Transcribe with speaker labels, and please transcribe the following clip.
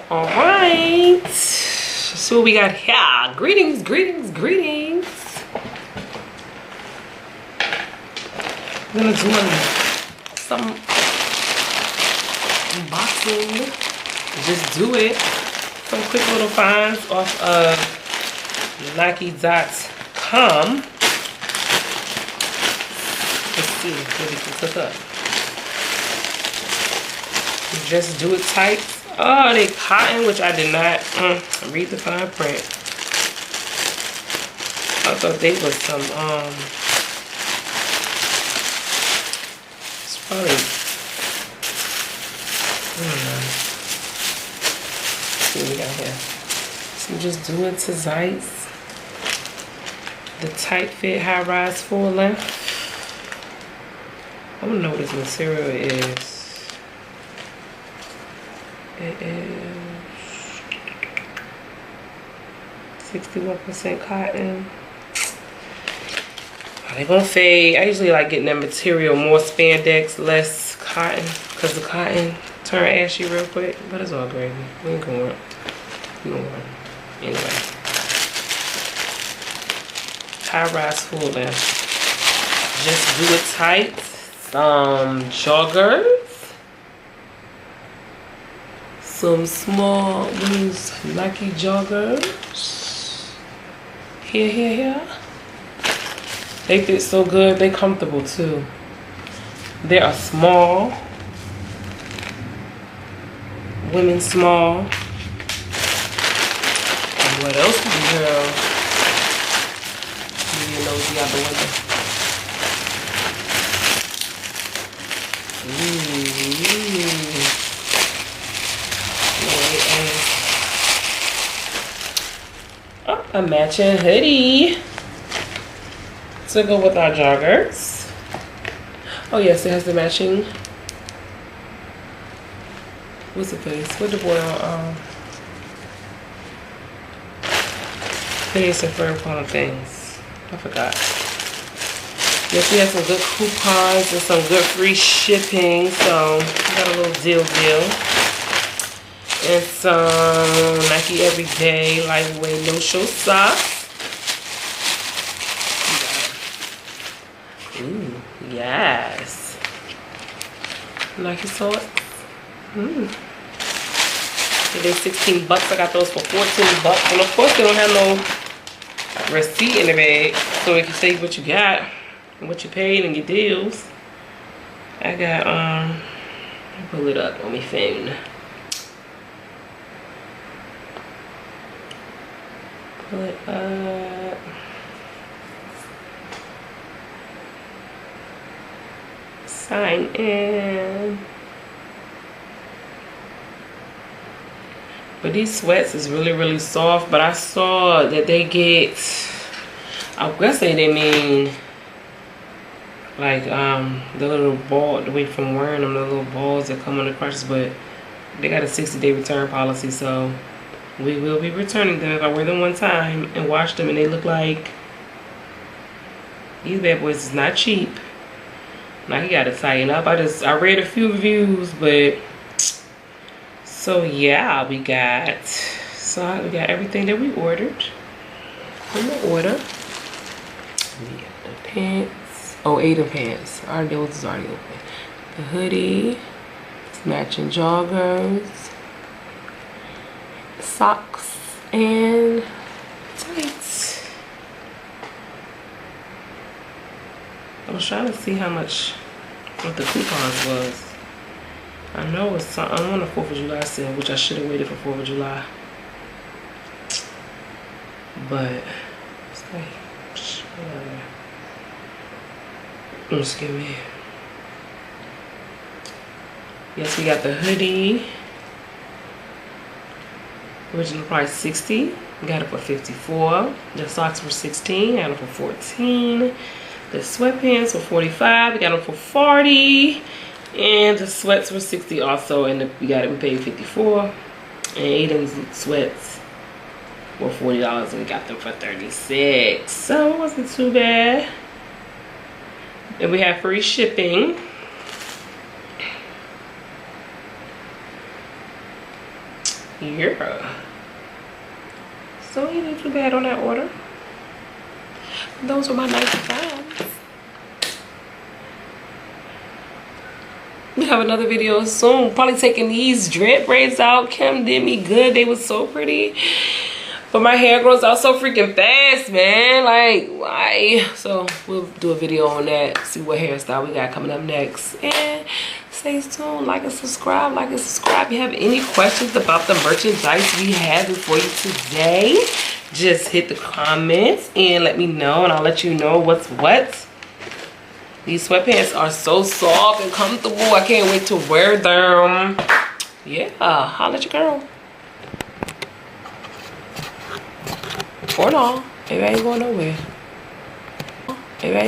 Speaker 1: All right. So what we got here. Greetings, greetings, greetings. I'm gonna do some unboxing. Just do it. Some quick little finds off of Nike.com. Let's see what we can cook up. Just do it tight. Oh, they cotton, which I did not read the fine print. I thought they was some it's probably, I don't know. Let's see what we got here. So just do it to Zeiss. The tight fit high rise full length. I want to know what this material is. It is 61% cotton. Are they gonna fade? I usually like getting that material, more spandex, less cotton, because the cotton turn ashy real quick. But it's all gravy. We ain't gonna work. We gonna work. Anyway. High rise full length. Just do it tight. Some joggers. Some small loose Nike joggers. Here. They fit so good. They comfortable too. They are small. Women small. And what else do we have? Give me a nosy out the window. Oh, a matching hoodie to go with our joggers. Oh yes, it has the matching. What's the face? What the boy on? Pennies and fur kind of things. I forgot. Yes, we have some good coupons and some good free shipping. So we got a little deal. And some Nike Everyday lightweight no-show socks. Ooh, yes. Nike socks. It is 16 bucks. I got those for 14 bucks. And of course they don't have no receipt in the bag. So it can say what you got and what you paid and your deals. I got, let me pull it up on my phone. Pull it up. Sign in. But these sweats is really soft. But I saw that they get, I guess they mean like the little ball, the way from wearing them, the little balls that come on the crutches. But they got a 60-day return policy, so we will be returning them if I wear them one time and wash them and they look like these bad boys is not cheap. Now you gotta tighten up. I read a few reviews, but so yeah, we got everything that we ordered in the order. We got the pants. Oh, 8 of pants. Our deal is already open. The hoodie, matching joggers, socks, and tights. I was trying to see how much what the coupons was. I know it's something. I'm on the 4th of July sale, which I should have waited for 4th of July. But it's like whatever. Excuse me. Yes, we got the hoodie. Original price $60. We got it for $54. The socks were $16. Got them for $14. The sweatpants were $45. We got them for $40. And the sweats were $60 also. And we got them paid $54. And Aiden's sweats were $40. And we got them for $36. So it wasn't too bad. And we have free shipping. Yeah. So you didn't do bad on that order. Those were my 95s. We have another video soon. Probably taking these dread braids out. Kim did me good. They was so pretty. But my hair grows out so freaking fast, man. Like, why? So we'll do a video on that. See what hairstyle we got coming up next. And stay tuned. Like and subscribe. Like and subscribe. If you have any questions about the merchandise we have for you today, just hit the comments and let me know. And I'll let you know what's what. These sweatpants are so soft and comfortable. I can't wait to wear them. Yeah, holla at your girl. Or no, maybe I ain't going nowhere. Maybe I ain't